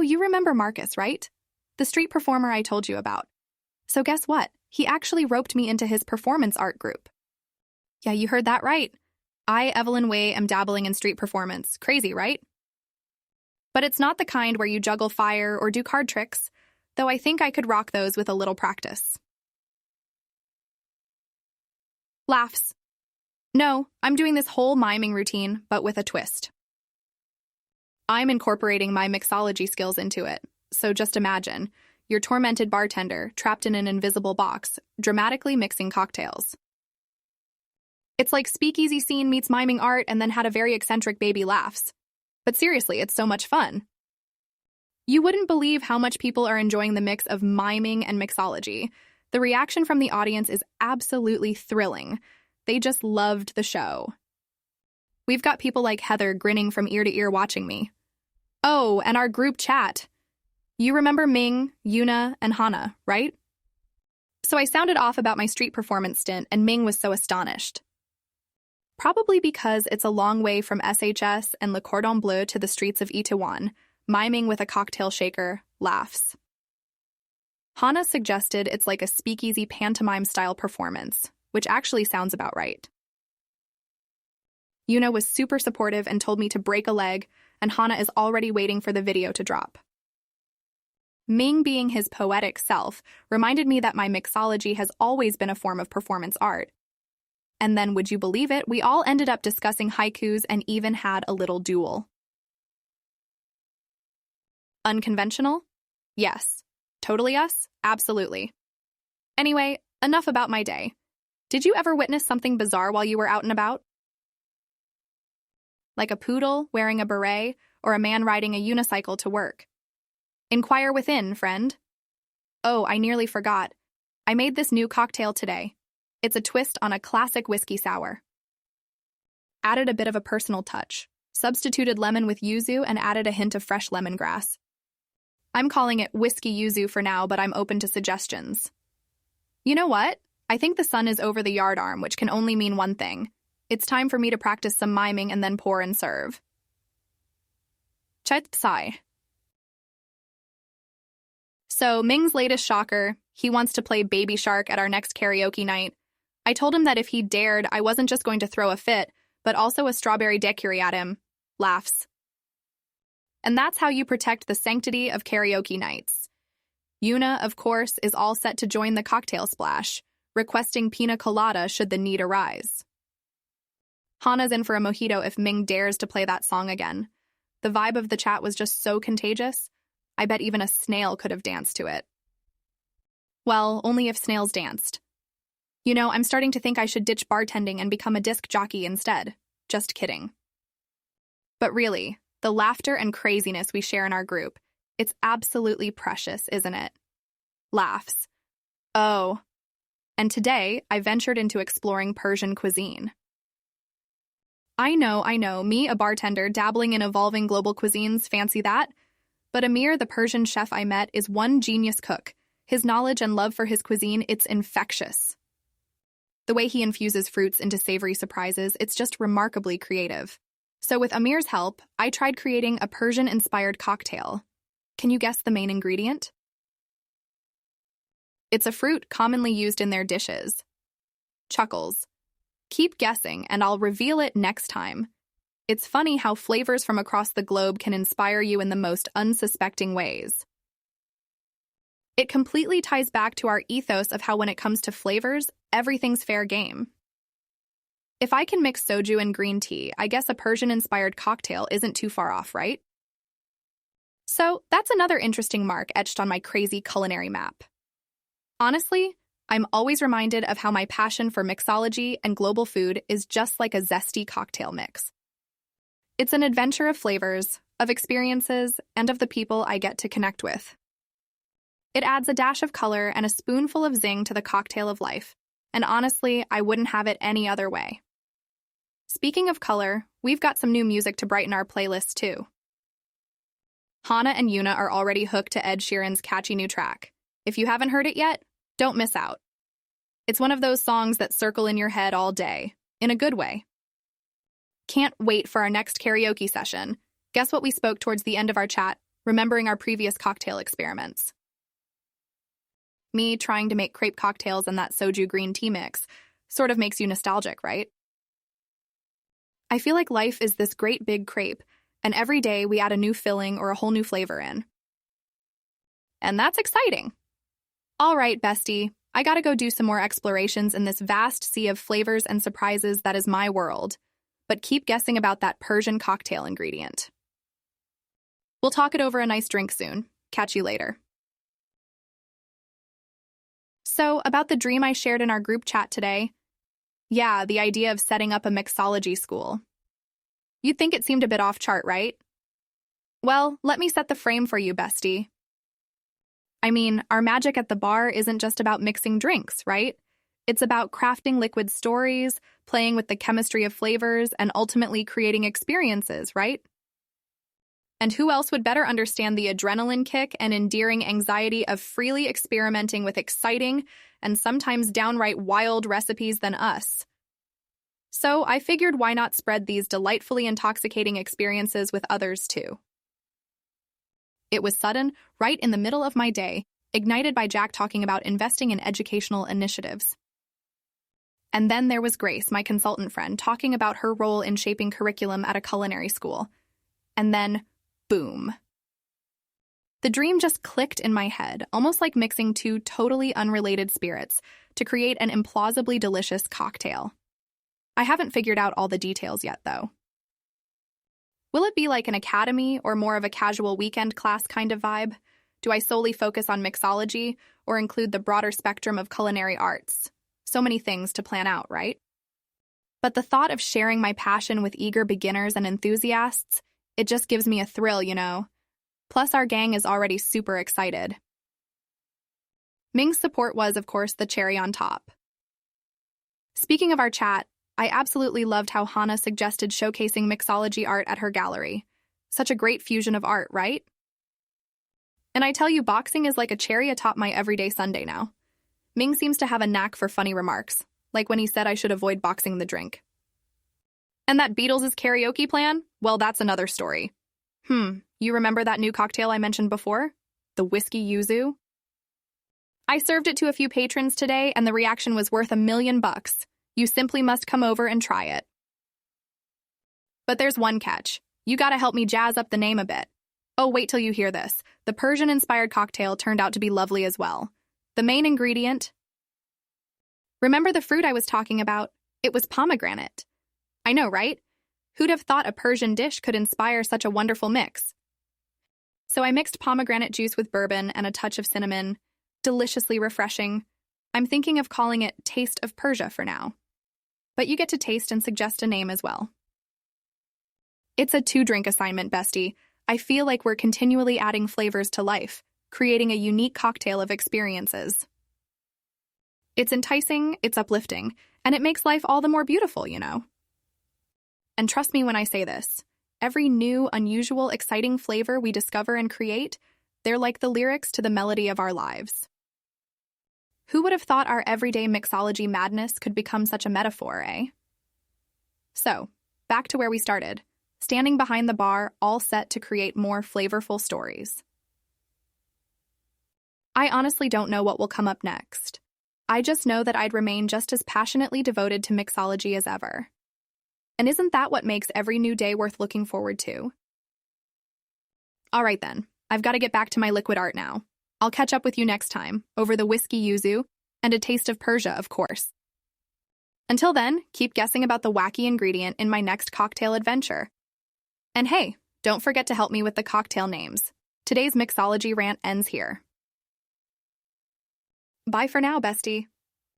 you remember Marcus, right? The street performer I told you about. So guess what? He actually roped me into his performance art group. Yeah, you heard that right. I, Evelyn Way, am dabbling in street performance. Crazy, right? But it's not the kind where you juggle fire or do card tricks, though I think I could rock those with a little practice. Laughs. No, I'm doing this whole miming routine, but with a twist. I'm incorporating my mixology skills into it, so just imagine, your tormented bartender trapped in an invisible box, dramatically mixing cocktails. It's like speakeasy scene meets miming art and then had a very eccentric baby laughs. But seriously, it's so much fun. You wouldn't believe how much people are enjoying the mix of miming and mixology. The reaction from the audience is absolutely thrilling. They just loved the show. We've got people like Heather grinning from ear to ear watching me. Oh, and our group chat. You remember Ming, Yuna, and Hana, right? So I sounded off about my street performance stint, and Ming was so astonished. Probably because it's a long way from SHS and Le Cordon Bleu to the streets of Itaewon, miming with a cocktail shaker, laughs. Hana suggested it's like a speakeasy pantomime-style performance, which actually sounds about right. Yuna was super supportive and told me to break a leg, and Hana is already waiting for the video to drop. Ming, being his poetic self, reminded me that my mixology has always been a form of performance art. And then, would you believe it, we all ended up discussing haikus and even had a little duel. Unconventional? Yes. Totally us? Absolutely. Anyway, enough about my day. Did you ever witness something bizarre while you were out and about? Like a poodle wearing a beret or a man riding a unicycle to work? Inquire within, friend. Oh, I nearly forgot. I made this new cocktail today. It's a twist on a classic whiskey sour. Added a bit of a personal touch. Substituted lemon with yuzu and added a hint of fresh lemongrass. I'm calling it whiskey yuzu for now, but I'm open to suggestions. You know what? I think the sun is over the yardarm, which can only mean one thing. It's time for me to practice some miming and then pour and serve. Chet Sai. So, Ming's latest shocker, he wants to play Baby Shark at our next karaoke night. I told him that if he dared, I wasn't just going to throw a fit, but also a strawberry daiquiri at him. Laughs. And that's how you protect the sanctity of karaoke nights. Yuna, of course, is all set to join the cocktail splash, requesting pina colada should the need arise. Hana's in for a mojito if Ming dares to play that song again. The vibe of the chat was just so contagious, I bet even a snail could have danced to it. Well, only if snails danced. You know, I'm starting to think I should ditch bartending and become a disc jockey instead. Just kidding. But really, the laughter and craziness we share in our group, it's absolutely precious, isn't it? Laughs. Oh. And today, I ventured into exploring Persian cuisine. I know, me, a bartender, dabbling in evolving global cuisines, fancy that? But Amir, the Persian chef I met, is one genius cook. His knowledge and love for his cuisine, it's infectious. The way he infuses fruits into savory surprises, it's just remarkably creative. So with Amir's help, I tried creating a Persian-inspired cocktail. Can you guess the main ingredient? It's a fruit commonly used in their dishes. Chuckles. Keep guessing, and I'll reveal it next time. It's funny how flavors from across the globe can inspire you in the most unsuspecting ways. It completely ties back to our ethos of how when it comes to flavors, everything's fair game. If I can mix soju and green tea, I guess a Persian-inspired cocktail isn't too far off, right? So that's another interesting mark etched on my crazy culinary map. Honestly, I'm always reminded of how my passion for mixology and global food is just like a zesty cocktail mix. It's an adventure of flavors, of experiences, and of the people I get to connect with. It adds a dash of color and a spoonful of zing to the cocktail of life, and honestly, I wouldn't have it any other way. Speaking of color, we've got some new music to brighten our playlist too. Hana and Yuna are already hooked to Ed Sheeran's catchy new track. If you haven't heard it yet, don't miss out. It's one of those songs that circle in your head all day, in a good way. Can't wait for our next karaoke session. Guess what we spoke towards the end of our chat? remembering our previous cocktail experiments. Me trying to make crepe cocktails and that soju green tea mix sort of makes you nostalgic, right? I feel like life is this great big crepe, and every day we add a new filling or a whole new flavor in. And that's exciting. All right, bestie, I gotta go do some more explorations in this vast sea of flavors and surprises that is my world. But keep guessing about that Persian cocktail ingredient. We'll talk it over a nice drink soon. Catch you later. So, about the dream I shared in our group chat today. Yeah, the idea of setting up a mixology school. You'd think it seemed a bit off chart, right? Well, let me set the frame for you, bestie. I mean, our magic at the bar isn't just about mixing drinks, right? It's about crafting liquid stories, playing with the chemistry of flavors, and ultimately creating experiences, right? And who else would better understand the adrenaline kick and endearing anxiety of freely experimenting with exciting and sometimes downright wild recipes than us? So I figured why not spread these delightfully intoxicating experiences with others too. It was sudden, right in the middle of my day, ignited by Jack talking about investing in educational initiatives. And then there was Grace, my consultant friend, talking about her role in shaping curriculum at a culinary school. And then, boom. The dream just clicked in my head, almost like mixing two totally unrelated spirits to create an implausibly delicious cocktail. I haven't figured out all the details yet, though. Will it be like an academy or more of a casual weekend class kind of vibe? Do I solely focus on mixology or include the broader spectrum of culinary arts? So many things to plan out, right? But the thought of sharing my passion with eager beginners and enthusiasts, it just gives me a thrill, you know. Plus, our gang is already super excited. Ming's support was, of course, the cherry on top. Speaking of our chat, I absolutely loved how Hana suggested showcasing mixology art at her gallery. Such a great fusion of art, right? And I tell you, boxing is like a cherry atop my everyday Sunday now. Ming seems to have a knack for funny remarks, like when he said I should avoid boxing the drink. And that Beatles' karaoke plan? Well, that's another story. You remember that new cocktail I mentioned before? The whiskey yuzu? I served it to a few patrons today, and the reaction was worth $1 million. You simply must come over and try it. But there's one catch. You gotta help me jazz up the name a bit. Oh, wait till you hear this. The Persian-inspired cocktail turned out to be lovely as well. The main ingredient... Remember the fruit I was talking about? It was pomegranate. I know, right? Who'd have thought a Persian dish could inspire such a wonderful mix? So I mixed pomegranate juice with bourbon and a touch of cinnamon. Deliciously refreshing. I'm thinking of calling it Taste of Persia for now. But you get to taste and suggest a name as well. It's a 2-drink assignment, bestie. I feel like we're continually adding flavors to life, creating a unique cocktail of experiences. It's enticing, it's uplifting, and it makes life all the more beautiful, you know. And trust me when I say this, every new, unusual, exciting flavor we discover and create, they're like the lyrics to the melody of our lives. Who would have thought our everyday mixology madness could become such a metaphor, eh? So, back to where we started, standing behind the bar, all set to create more flavorful stories. I honestly don't know what will come up next. I just know that I'd remain just as passionately devoted to mixology as ever. And isn't that what makes every new day worth looking forward to? All right then, I've got to get back to my liquid art now. I'll catch up with you next time, over the whiskey yuzu, and a taste of Persia, of course. Until then, keep guessing about the wacky ingredient in my next cocktail adventure. And hey, don't forget to help me with the cocktail names. Today's mixology rant ends here. Bye for now, bestie.